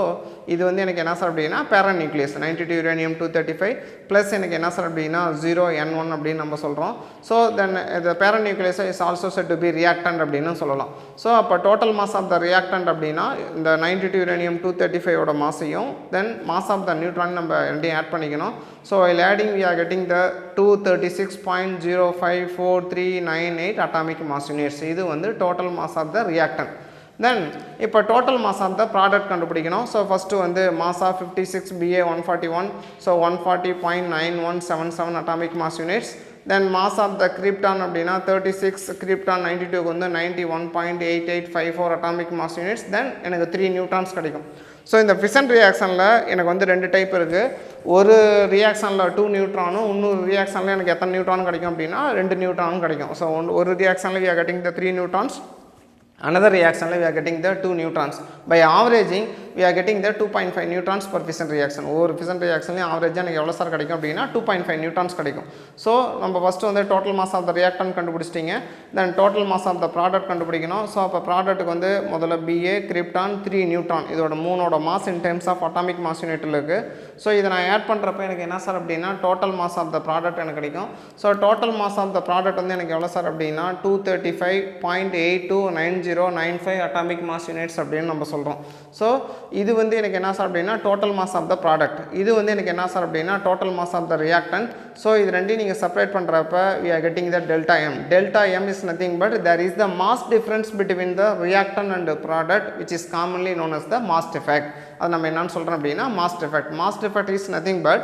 இது வந்து எனக்கு என்ன sir அப்படின்னா பேரன் nucleus 92 uranium 235 plus எனக்கு என்ன sir அப்படின்னா 0n1 அப்படின்னு நம்ம சொல்கிறோம். ஸோ தென் இந்த parent nucleus is also said to be reactant அப்படின்னு சொல்லலாம். ஸோ அப்போ total mass of the reactant அப்படின்னா இந்த 92 uranium 235ஓட மாஸையும் then mass of the neutron நம்ம ரெண்டையும் ஆட் பண்ணிக்கணும். So while adding we are getting the 236.054398 atomic mass units. இது வந்து total mass of the reactant. Then இப்போ total mass of the product கண்டுபிடிக்கணும். ஸோ ஃபஸ்ட்டு வந்து mass of 56Ba141, so 140.9177 atomic mass units. Then mass of the krypton அப்படின்னா 36, krypton 92 வந்து 91.8854 atomic mass units. Then எனக்கு 3 neutrons கிடைக்கும். So இந்த fission ரியாக்ஷனில் எனக்கு வந்து 2 டைப் இருக்குது. ஒரு ரியாக்ஷனில் 2 நியூட்ரானும், இன்னொரு ரியாக்ஷனில் எனக்கு எத்தனை நியூட்ரான் கிடைக்கும் அப்படின்னா 2 நியூட்ரானும் கிடைக்கும். ஸோ ஒரு ரியாக்ஷனில் we are getting the 3 neutrons, another reaction we are getting the 2 neutrons. By averaging we are getting the 2.5 neutrons per fission reaction. ஒரு fission reaction ஆவரேஜாக எனக்கு எவ்வளோ சார் கிடைக்கும் அப்படின்னா 2.5 neutrons கிடைக்கும். ஸோ நம்ம ஃபஸ்ட்டு வந்து total mass of the reactant கண்டுபிடிச்சிட்டிங்க. Then total mass of the product கண்டுபிடிக்கணும். ஸோ அப்போ ப்ராடக்ட்டுக்கு வந்து முதல்ல BA, கிரிப்டான், 3 நியூட்ரான், இதோட 3ஓட mass in terms of atomic mass யூனிட்டில் இருக்குது. ஸோ இதை நான் ஆட் பண்ணுறப்ப எனக்கு என்ன சார் அப்படின்னா total mass of the product எனக்கு கிடைக்கும். So total mass of the product வந்து எனக்கு எவ்வளோ சார் அப்படின்னா 235.829095 atomic mass units அப்படின்னு நம்ம சொல்கிறோம். ஸோ இது வந்து எனக்கு என்ன சார் அப்படின்னா total mass of the product. இது வந்து எனக்கு என்ன சார் அப்படின்னா total mass of the reactant. So இது ரெண்டையும் நீங்கள் செப்பரேட் பண்ணுறப்ப we are getting the delta m. Delta m is nothing but there is the mass difference between the reactant and the product, which is commonly known as the mass effect. அது நம்ம என்னன்னு சொல்கிறோம் அப்படின்னா mass effect. Mass effect is nothing but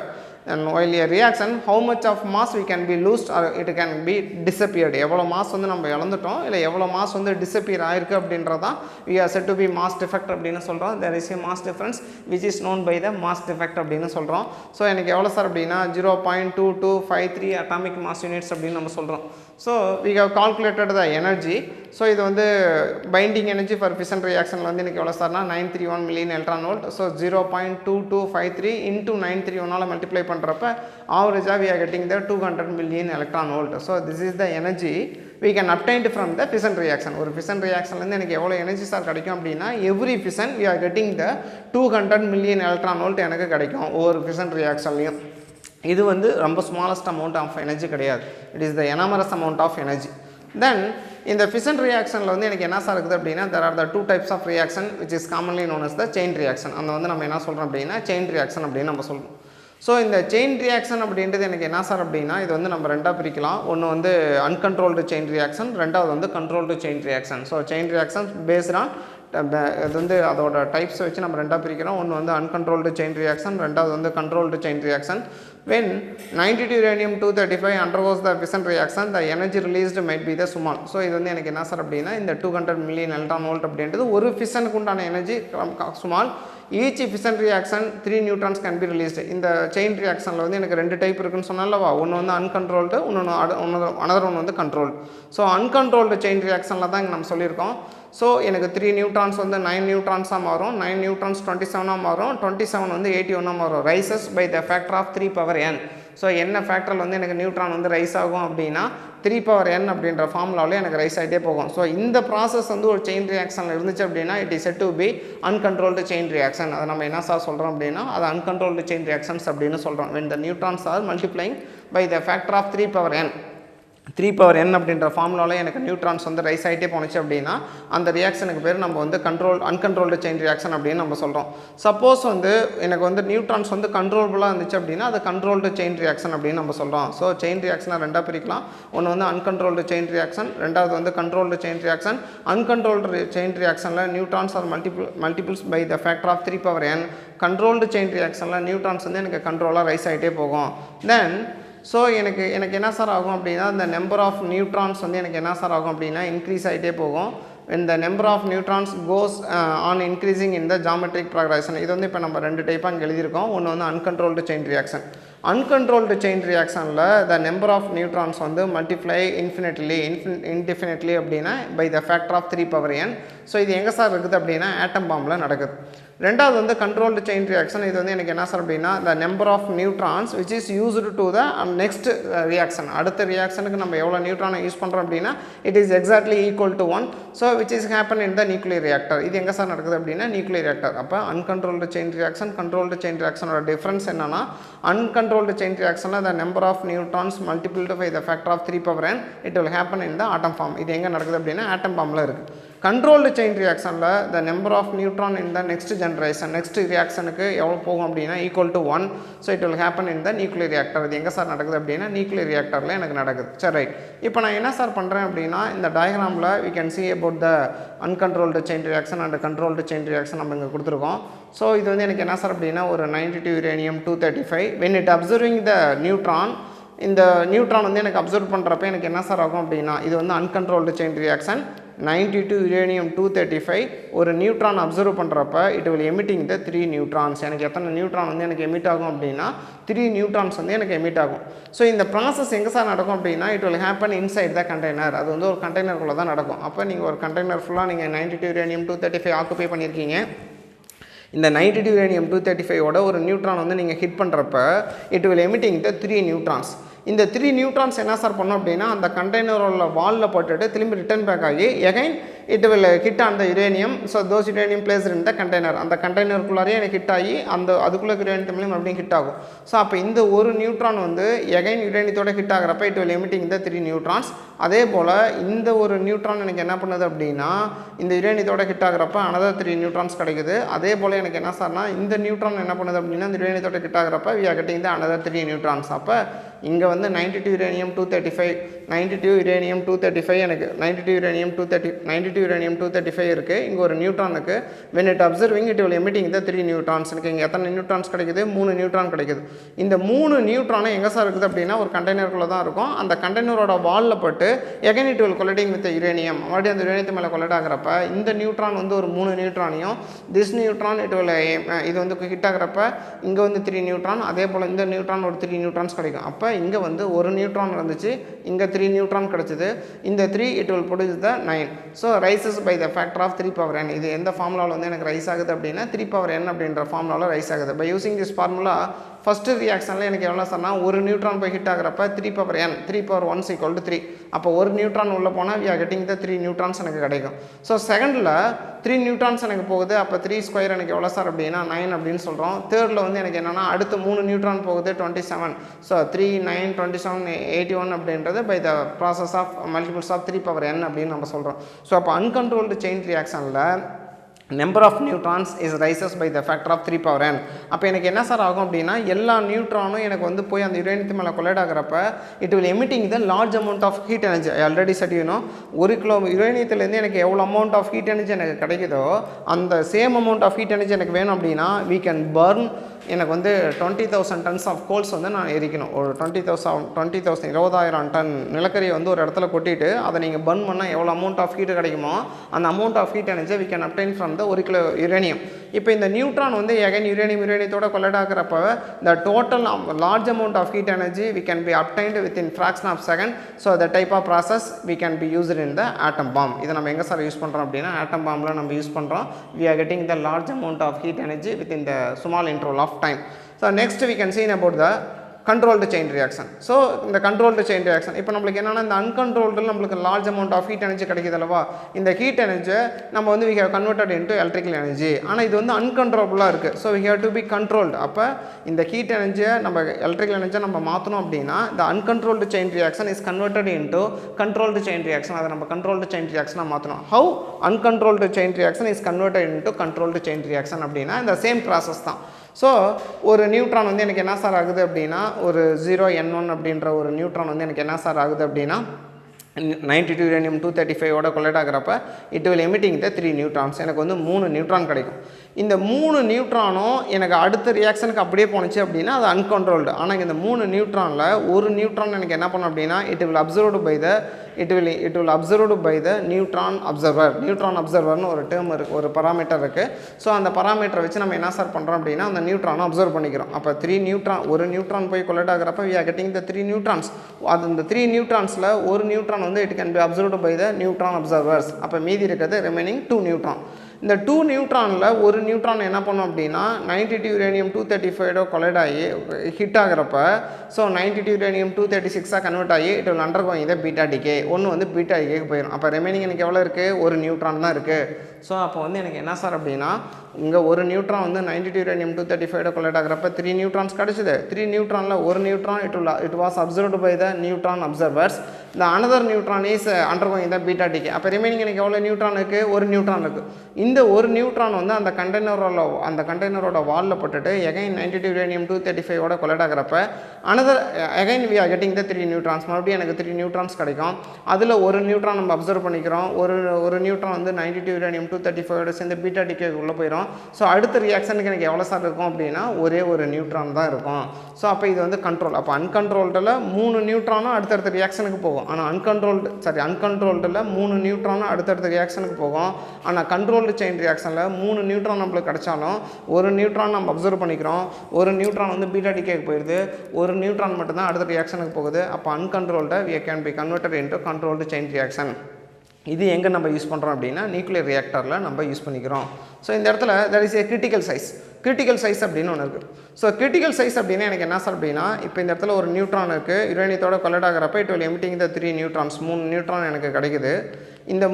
and while a reaction how much of mass we can be lost or it can be disappeared. எவ்வளோ mass வந்து நம்ம இழந்துட்டோம் இல்லை எவ்வளோ மாஸ் வந்து டிஸப்பியர் ஆயிருக்கு அப்படின்றதான் we are said to be mass defect அப்படின்னு சொல்கிறோம். there is a mass difference which is known by the mass defect அப்படின்னு சொல்கிறோம். ஸோ எனக்கு எவ்வளோ சார் அப்படின்னா 0.2253 atomic mass units அப்படின்னு நம்ம சொல்கிறோம். So we have calculated the energy. So இது வந்து பைண்டிங் எனர்ஜி ஃபார் ஃபிஷன் ரியாக்ஷனில் வந்து எனக்கு எவ்வளோ சார்னா 931 million electron volt. So 0.2253 into 931 multiply பண்ணுறப்ப ஆவரேஜாக we are getting the 200 million electron volt. So this is the energy we can obtained from the fission reaction. ஒரு fission reactionலேருந்து எனக்கு எவ்வளோ எனர்ஜி சார் கிடைக்கும் அப்படின்னா every fission we are getting the 200 million electron volt எனக்கு கிடைக்கும் ஒவ்வொரு fission reactionலையும். இது வந்து ரொம்ப ஸ்மாலஸ்ட் அமௌண்ட் ஆஃப் எனர்ஜி கிடையாது. It is the enormous amount of energy. Then இந்த ஃபிஷன் ரியாக்ஷனில் வந்து எனக்கு என்ன சார் இருக்குது அப்படின்னா there are the 2 types of reaction which is commonly known as the chain reaction. அந்த வந்து நம்ம என்ன சொல்கிறோம் அப்படின்னா செயின் ரியாக்ஷன் அப்படின்னு நம்ம சொல்கிறோம். ஸோ இந்த செயின் ரியாக்ஷன் அப்படின்றது எனக்கு என்ன சார் அப்படின்னா இது வந்து நம்ம ரெண்டாக பிரிக்கலாம். ஒன்று வந்து அன்கண்ட்ரோல்டு செயின் ரியாக்ஷன், ரெண்டாவது வந்து controlled chain reaction. So chain reaction based on இது வந்து அதோட டைப்ஸ் வச்சு நம்ம ரெண்டாக பிரிக்கிறோம். ஒன்று வந்து அன்கண்ட்ரோல்டு செயின் ரியாக்ஷன், ரெண்டாவது வந்து controlled chain reaction. When 92 uranium 235 undergoes the fission reaction, the energy released might be the small. So இது வந்து எனக்கு என்ன சார் அப்படின்னா இந்த 200 million electron volt அப்படின்றது ஒரு ஃபிஷனுக்கு உண்டான energy small. Each fission reaction 3 neutrons can be released. இந்த செயின் ரியாக்ஷனில் வந்து எனக்கு 2 டைப் இருக்குன்னு சொன்னாலவா, ஒன்று வந்து அன்கண்ட்ரோல்டு, அனதர் ஒன்று வந்து கண்ட்ரோல்டு. ஸோ அன்கண்ட்ரோல்டு செயின் ரியாக்ஷனில் தான் இங்கே நம்ம சொல்லியிருக்கோம். ஸோ எனக்கு 3 நியூட்ரான்ஸ் வந்து 9 நியூட்ரான்ஸாக மாறும், 9 நியூட்ரான்ஸ் 27ஆக மாறும், 27 வந்து 81ஆக மாறும். Rises by the factor of 3n. So என்ன ஃபேக்டரில் வந்து எனக்கு நியூட்ரான் வந்து ரைஸ் ஆகும் அப்படின்னா 3n அப்படின்ற ஃபார்முலாவில் எனக்கு ரைஸ் ஆகிட்டே போகும். ஸோ இந்த ப்ராசஸ் வந்து ஒரு செயின் ரியாக்ஷனில் இருந்துச்சு அப்படின்னா it is set to be uncontrolled chain reaction. அதை நம்ம என்ன சார் சொல்கிறோம் அப்படின்னா அது அன்கண்ட்ரோல்டு செயின் ரியாக்ஷன்ஸ் அப்படின்னு சொல்கிறோம். when the neutrons are multiplying by the factor of 3n. 3n அப்படின்ற ஃபார்முலாவில் எனக்கு நியூட்ரான்ஸ் வந்து ரைஸ் ஆகிட்டே போணுச்சு அப்படின்னா அந்த ரியாக்ஷனுக்கு பேர் நம்ம வந்து அன்கண்ட்ரோல்டு செயின் ரியாக்ஷன் அப்படின்னு நம்ம சொல்கிறோம். சப்போஸ் வந்து எனக்கு வந்து நியூட்ரான்ஸ் வந்து கண்ட்ரோலபுளாக இருந்துச்சு அப்படின்னா அது கண்ட்ரோல்டு செயின் ரியாக்ஷன் அப்படின்னு நம்ம சொல்கிறோம். ஸோ செயின் ரியாக்ஷனை ரெண்டாக பிரிக்கலாம். ஒன்று வந்து அன்கண்ட்ரோல்டு செயின் ரியாக்ஷன், ரெண்டாவது வந்து controlled chain reaction. Uncontrolled chain ரியாக்ஷனில் neutrons are multiples by the factor of 3n. Controlled chain ரியாக்ஷனில் நியூட்ரான்ஸ் வந்து எனக்கு கண்ட்ரோலாக ரைஸ் ஆகிட்டே போகும். தென் ஸோ எனக்கு என்ன சார் ஆகும் அப்படின்னா இந்த நம்பர் ஆஃப் நியூட்ரான்ஸ் வந்து எனக்கு என்ன சார் ஆகும் அப்படின்னா இன்க்ரீஸ் ஆகிட்டே போகும். when the number of neutrons goes on increasing in the geometric progression. இது வந்து இப்போ நம்ம 2 டைப்பாக இங்கே எழுதியிருக்கோம். ஒன்று வந்து uncontrolled chain reaction. Uncontrolled chain ரியாக்ஷனில் த நம்பர் ஆஃப் நியூட்ரான்ஸ் வந்து மல்டிப்ளை இன்டிஃபினிட்லி அப்படின்னா by the factor of 3n. So இது எங்கே சார் இருக்குது அப்படின்னா ஆட்டம் பாம்பில் நடக்குது. ரெண்டாவது வந்து கண்ட்ரோல்டு செயின் ரியாக்ஷன். இது வந்து எனக்கு என்ன சார் அப்படின்னா the number of neutrons which is used to the next reaction. அடுத்த ரியாக்ஷனுக்கு நம்ம எவ்வளோ நியூட்ரானை யூஸ் பண்ணுறோம் அப்படின்னா it is exactly equal to 1. so which is happen in the nuclear reactor. இது எங்கே சார் நடக்குது அப்படின்னா நியூக்ளியர் ரியாக்டர். அப்போ uncontrolled chain reaction controlled chain ரியாக்ஷனோட டிஃப்ரென்ஸ் என்னன்னா அன்கண்ட்ரோல்டு செயின் ரியாக்ஷனில் the number of neutrons multiplied by the factor of 3 power n it will happen in the atom form. இது எங்கே நடக்குது அப்படின்னா ஆட்டம் ஃபார்மில் இருக்குது. கண்ட்ரோல்டு செயின் ரியாக்ஷனில் the number of neutron in the next generation next ரியாக்ஷனுக்கு எவ்வளோ போகும் அப்படின்னா equal to 1. So it will happen in the nuclear reactor. இது எங்கே சார் நடக்குது அப்படின்னா நியூக்ளியர் ரியாக்டரில் எனக்கு நடக்குது. சரி ரைட். இப்போ நான் என்ன சார் பண்ணுறேன் அப்படின்னா இந்த டயக்ராமில் we can see about the uncontrolled chain reaction and controlled chain reaction நம்ம இங்கே கொடுத்துருக்கோம். ஸோ இது வந்து எனக்கு என்ன சார் அப்படின்னா ஒரு 92 uranium 235 when it observing the neutron. இந்த நியூட்ரான் வந்து எனக்கு அப்சர்வ் பண்ணுறப்ப எனக்கு என்ன சார் ஆகும் அப்படின்னா இது வந்து அன்கண்ட்ரோல்டு செயின் ரியாக்ஷன் 92 uranium 235 ஒரு நியூட்ரான் அப்சர்வ் பண்ணுறப்ப it will emitting the 3 neutrons. எனக்கு எத்தனை நியூட்ரான் வந்து எனக்கு எமிட் ஆகும் அப்படின்னா 3 நியூட்ரான்ஸ் வந்து எனக்கு எமிட் ஆகும். ஸோ இந்த ப்ராசஸ் எங்கே சார் நடக்கும் அப்படின்னா it will happen inside the container. அது வந்து ஒரு கண்டெய்னருக்குள்ளே தான் நடக்கும். அப்போ நீங்கள் ஒரு கண்டெய்னர் ஃபுல்லாக நீங்கள் 92 uranium 235 ஆக்குபை பண்ணியிருக்கீங்க. இந்த 92 uranium 235ஓட ஒரு நியூட்ரான் வந்து நீங்கள் ஹிட் பண்ணுறப்ப it will emitting the 3 neutrons. இந்த 3 நியூட்ரான்ஸ் என்ன சார் பண்ணோம் அப்படின்னா அந்த கண்டெய்னரோட வாலில் போட்டுட்டு திரும்பி ரிட்டர்ன் பேக் ஆகி again it will hit on the uranium. So those uranium place in the container. அந்த கண்டெய்னருக்குள்ளாரே எனக்கு ஹிட் ஆகி அதுக்குள்ளே யுரேனியத்தையும் மறுபடியும் ஹிட் ஆகும். ஸோ அப்போ இந்த ஒரு நியூட்ரான் வந்து எகைன் யுரேனியத்தோட ஹிட் ஆகிறப்ப it will emitting the 3 neutrons. அதே போல் இந்த ஒரு நியூட்ரான் எனக்கு என்ன பண்ணுது அப்படின்னா இந்த யுரேனியத்தோட ஹிட் ஆகிறப்ப another 3 நியூட்ரான்ஸ் கிடைக்குது. அதே போல் எனக்கு என்ன சார்னா இந்த நியூட்ரான் என்ன பண்ணுது அப்படின்னா இந்த யுரேனியத்தோட ஹிட் ஆகிறப்ப we are getting the another 3 neutrons. அப்போ இங்கே வந்து 92 uranium 235 எனக்கு 92 uranium 235 இருக்குது. இங்கே ஒரு நியூட்ரானுக்கு when it observing it will emitting the 3 neutrons. எனக்கு இங்கே எத்தனை நியூட்ரான்ஸ் கிடைக்குது 3 நியூட்ரான் கிடைக்குது. இந்த 3 நியூட்ரானை எங்கே சார் இருக்குது அப்படின்னா ஒரு கண்டெய்னருக்குள்ளே தான் இருக்கும். அந்த கண்டெய்னரோட வாலில் பட்டு again it will colliding with uranium. மறுபடியும் அந்த யுரேனியத்து மேலே கொலைட் ஆகிறப்ப இந்த நியூட்ரான் வந்து ஒரு 3 நியூட்ரானையும் திஸ் நியூட்ரான் இட் வில் இது வந்து ஹிட் ஆகிறப்ப இங்கே வந்து 3 நியூட்ரான். அதே போல் இந்த நியூட்ரான் ஒரு 3 நியூட்ரான்ஸ் கிடைக்கும். அப்போ இங்கே வந்து ஒரு நியூட்ரான் இருந்துச்சு, இங்கே 3 நியூட்ரான் கிடச்சிது. இந்த 3 it will produce the 9. So rises by the factor of 3 power n. இது எந்த ஃபார்முலாவில் வந்து எனக்கு ரைஸ் ஆகுது அப்படின்னா 3 power n அப்படின்ற ஃபார்முலாவில் ரைஸ் ஆகுது. By using this formula first ரியாக்ஷனில் எனக்கு எவ்வளோ சொன்னால் ஒரு நியூட்ரான் போய் ஹிட் ஆகிறப்ப 3 power n 3 power 1 = 3. அப்போ ஒரு நியூட்ரான் உள்ளே போனால் we are getting the 3 neutrons எனக்கு கிடைக்கும். ஸோ செகண்டில் 3 நியூட்ரான்ஸ் எனக்கு போகுது. அப்போ 3 ஸ்கொயர் எனக்கு எவ்வளோ சார் அப்படின்னா 9 அப்படின்னு சொல்கிறோம். தேர்டில் வந்து எனக்கு என்னென்னா அடுத்து 3 நியூட்ரான் போகுது 27. ஸோ 3 9 27 81 அப்படின்றது by the process of multiples of 3 power n அப்படின்னு நம்ம சொல்கிறோம். ஸோ அப்போ அன்கண்ட்ரோல்டு செயின் ரியாக்ஷனில் number of neutrons is rises by the factor of 3 power n. அப்போ எனக்கு என்ன சார் ஆகும் அப்படின்னா எல்லா நியூட்ரானும் எனக்கு வந்து போய் அந்த யுரேனியத்து மேலே கொலைட் ஆகிறப்ப it will emitting the large amount of heat energy. Already said you know 1 kilo யுரேனியத்துலேருந்து எனக்கு எவ்வளோ அமௌண்ட் ஆஃப் ஹீட் எனர்ஜி எனக்கு கிடைக்குதோ அந்த same amount of heat energy எனக்கு வேணும் அப்படின்னா we can burn எனக்கு வந்து 20,000 tons ஆஃப் கோல்ஸ் வந்து நான் எரிக்கணும். ஒரு 20,000 டன் நிலக்கரியை வந்து ஒரு இடத்துல கொட்டிட்டு அதை நீங்கள் பர்ன் பண்ணால் எவ்வளோ அமௌண்ட் ஆஃப் ஹீட் கிடைக்குமோ அந்த amount of heat energy we can obtain from the 1 kilo uranium. இப்போ இந்த நியூட்ரான் வந்து எகைன் யுரேனியத்தோட கொலைட் ஆகிறப்ப the total large amount of heat energy we can be obtained within fraction of second. So the type of process we can be used in the atom bomb. இதை நம்ம எங்கே sir use பண்ணுறோம் அப்படின்னா ஆட்டம் பாம்பில் நம்ம use பண்ணுறோம். we are getting the large amount of heat energy within the small interval of time. So next we can see about the controlled chain reaction. So இந்த controlled chain reaction இப்போ நம்மளுக்கு என்னன்னா இந்த uncontrolled நம்மளுக்கு large amount of heat energy கிடைக்குது அல்லவா. இந்த heat energy நம்ம வந்து we have converted into electrical energy. ஆனால் இது வந்து uncontrollable இருக்குது. So we have to be controlled. அப்போ இந்த heat energy நம்ம electrical energy நம்ம மாற்றணும் அப்படின்னா the uncontrolled chain reaction is converted into controlled chain reaction. அதை நம்ம controlled chain reaction மாற்றணும். How uncontrolled chain reaction is converted into controlled chain reaction அப்படின்னா இந்த same process தான். ஸோ ஒரு நியூட்ரான் வந்து எனக்கு என்ன சார் ஆகுது அப்படின்னா ஒரு 0n1 அப்படின்ற ஒரு நியூட்ரான் வந்து எனக்கு என்ன சார் ஆகுது அப்படின்னா 92 uranium 235ஓட கொலைட் ஆகிறப்ப it will emitting the 3 neutrons. எனக்கு வந்து 3 நியூட்ரான் கிடைக்கும். இந்த 3 நியூட்ரானும் எனக்கு அடுத்த ரியாக்ஷனுக்கு அப்படியே போணுச்சு அப்படின்னா அது அன்கண்ட்ரோல்டு. ஆனால் இந்த 3 நியூட்ரானில் ஒரு நியூட்ரான் எனக்கு என்ன பண்ணும் அப்படின்னா it will absorbed by the neutron அப்சர்வர்னு ஒரு டேர்ம் இருக்குது, ஒரு பராமீட்டர் இருக்குது. ஸோ அந்த பராமீட்டரை வச்சு நம்ம என்ன சார் பண்ணுறோம் அப்படின்னா அந்த நியூட்ரானை அப்சர்வ் பண்ணிக்கிறோம். அப்போ 3 நியூட்ரான் ஒரு நியூட்ரான் போய் கொலைட் ஆகிறப்ப we are getting the 3 neutrons. அது இந்த 3 நியூட்ரான்ஸில் ஒரு நியூட்ரான் வந்து it can be absorbed by the neutron absorbers. அப்போ மீதி இருக்கிறது ரிமைனிங் 2 நியூட்ரான். இந்த 2 நியூட்ரானில் ஒரு நியூட்ரான் என்ன பண்ணும் அப்படின்னா 92 யுரேனியம் 235 கொலைட் ஆகி ஹிட் ஆகிறப்ப ஸோ 92 யுரேனியம் 236 கன்வெர்ட் ஆகி இட் வில் அண்டர்கோ இதை பீட்டா டிகே. ஒன்று வந்து பீட்டா டிகேக்கு போயிடும். அப்போ ரிமைனிங் எனக்கு எவ்வளோ இருக்குது, ஒரு நியூட்ரான் தான் இருக்குது. ஸோ அப்போ வந்து எனக்கு என்ன சார் அப்படின்னா இங்கே ஒரு நியூட்ரான் வந்து 92 யுரேனியம் 235 கொலைட் ஆகிறப்ப 3 நியூட்ரான்ஸ் கிடச்சிது. 3 நியூட்ரானில் ஒரு neutron it was absorbed by the neutron absorbers. இந்த another neutron is undergoing the beta decay. அப்போ ரிமைனிங் எனக்கு எவ்வளோ நியூட்ரான் இருக்குது, ஒரு நியூட்ரான் இருக்குது. இந்த ஒரு நியூட்ரான் வந்து அந்த கண்டெய்னரோட வாலில் போட்டுட்டு எகைன் 92 யுரேனியம் 235 கொலைட் ஆகிறப்ப another again we are getting the 3 neutrons. மறுபடியும் எனக்கு 3 நியூட்ரான்ஸ் கிடைக்கும். அதில் ஒரு நியூட்ரான் நம்ம அப்சர்வ் பண்ணிக்கிறோம். ஒரு நியூட்ரான் வந்து 92 யுரேனியம் 235 சேர்ந்து பீட்டா டிகேக்கு உள்ளே போயிடும். ஸோ அடுத்த ரியாக்ஷனுக்கு எனக்கு எவ்வளோ சார் இருக்கும் அப்படின்னா ஒரே ஒரு நியூட்ரான் தான் இருக்கும். ஸோ அப்போ இது வந்து கண்ட்ரோல். அப்போ அன்கண்ட்ரோல்டில் 3 நியூட்ரானும் அடுத்தடுத்த ரியாக்ஷனுக்கு போகும். ஆனால் அன்கண்ட்ரோல்டில் 3 நியூட்ரானும் அடுத்தடுத்த ரியாக்ஷனுக்கு போகும். ஆனால் கண்ட்ரோல்டு செயின் ரியாக்ஷனில் 3 நியூட்ரான் நம்மளுக்கு கிடைச்சாலும் ஒரு நியூட்ரான் நம்ம அப்சர்வ் பண்ணிக்கிறோம். ஒரு நியூட்ரான் வந்து பீட்டா டிகேக்கு போயிடுது. ஒரு நியூட்ரான் மட்டும்தான் அடுத்த ரியாக்ஷனுக்கு போகுது. அப்போ அன்கண்ட்ரோல்டை we can be converted into controlled chain reaction. இது எங்கே நம்ம யூஸ் பண்ணுறோம் அப்படின்னா நியூக்ளியர் ரியாக்டரில் நம்ம யூஸ் பண்ணிக்கிறோம். ஸோ இந்த இடத்துல that is a critical size அப்படின்னு ஒன்று இருக்குது. ஸோ கிரிட்டிக்கல் சைஸ் அப்படின்னா எனக்கு என்ன சார் அப்படின்னா இப்போ இந்த இடத்துல ஒரு நியூட்ரான் இருக்குது, யுரேனியத்தோட கொலைட் ஆகிறப்ப it will emitting the 3 neutrons. 3 neutron எனக்கு கிடைக்குது. இந்த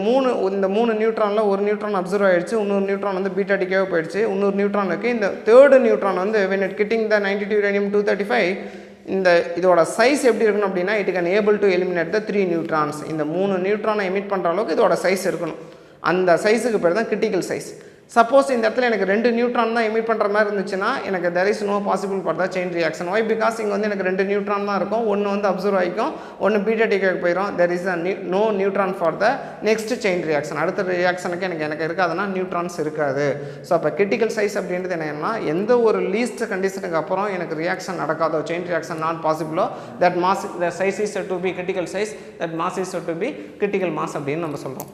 மூணு நியூட்ரானில் ஒரு நியூட்ரான் அப்சர்வ் ஆகிடுச்சு, இன்னொரு நியூட்ரான் வந்து பீட்டா டிகேவே போயிடுச்சு, இன்னொரு நியூட்ரான் இருக்குது. இந்த தேர்டு நியூட்ரான் வந்து when it getting the 92 uranium 235 இதோட சைஸ் எப்படி இருக்கணும் அப்படின்னா it can able to eliminate the 3 neutrons. இந்த 3 நியூட்ரானை எமிட் பண்ணுற அளவுக்கு இதோட சைஸ் இருக்கணும். அந்த சைஸுக்கு பேர் தான் கிரிட்டிக்கல் சைஸ். சப்போஸ் இந்த இடத்துல எனக்கு 2 நியூட்ரான் தான் எமிட் பண்ணுற மாதிரி இருந்துச்சுன்னா எனக்கு there is no possible for the chain reaction. Why? Because இங்கே வந்து எனக்கு 2 நியூட்ரான் தான் இருக்கும். ஒன்று வந்து அப்சர்வ் ஆகிக்கும், ஒன்று பீட்டா டிகேக்கு போயிடும். there is no neutron for the next chain reaction. அடுத்த ரியாக்ஷனுக்கு எனக்கு இருக்காதுன்னா நியூட்ரான்ஸ் இருக்காது. ஸோ அப்போ கிரிட்டிக்கல் சைஸ் அப்படின்றது என்னன்னா எந்த ஒரு லீஸ்ட் கண்டிஷனுக்கு அப்புறம் எனக்கு ரியாக்ஷன் நடக்காதோ, செயின் ரியாக்ஷன் நாட் பாசிபிளோ, that mass the size is said to be critical size, that mass is said to be critical mass அப்படின்னு நம்ம சொல்கிறோம்.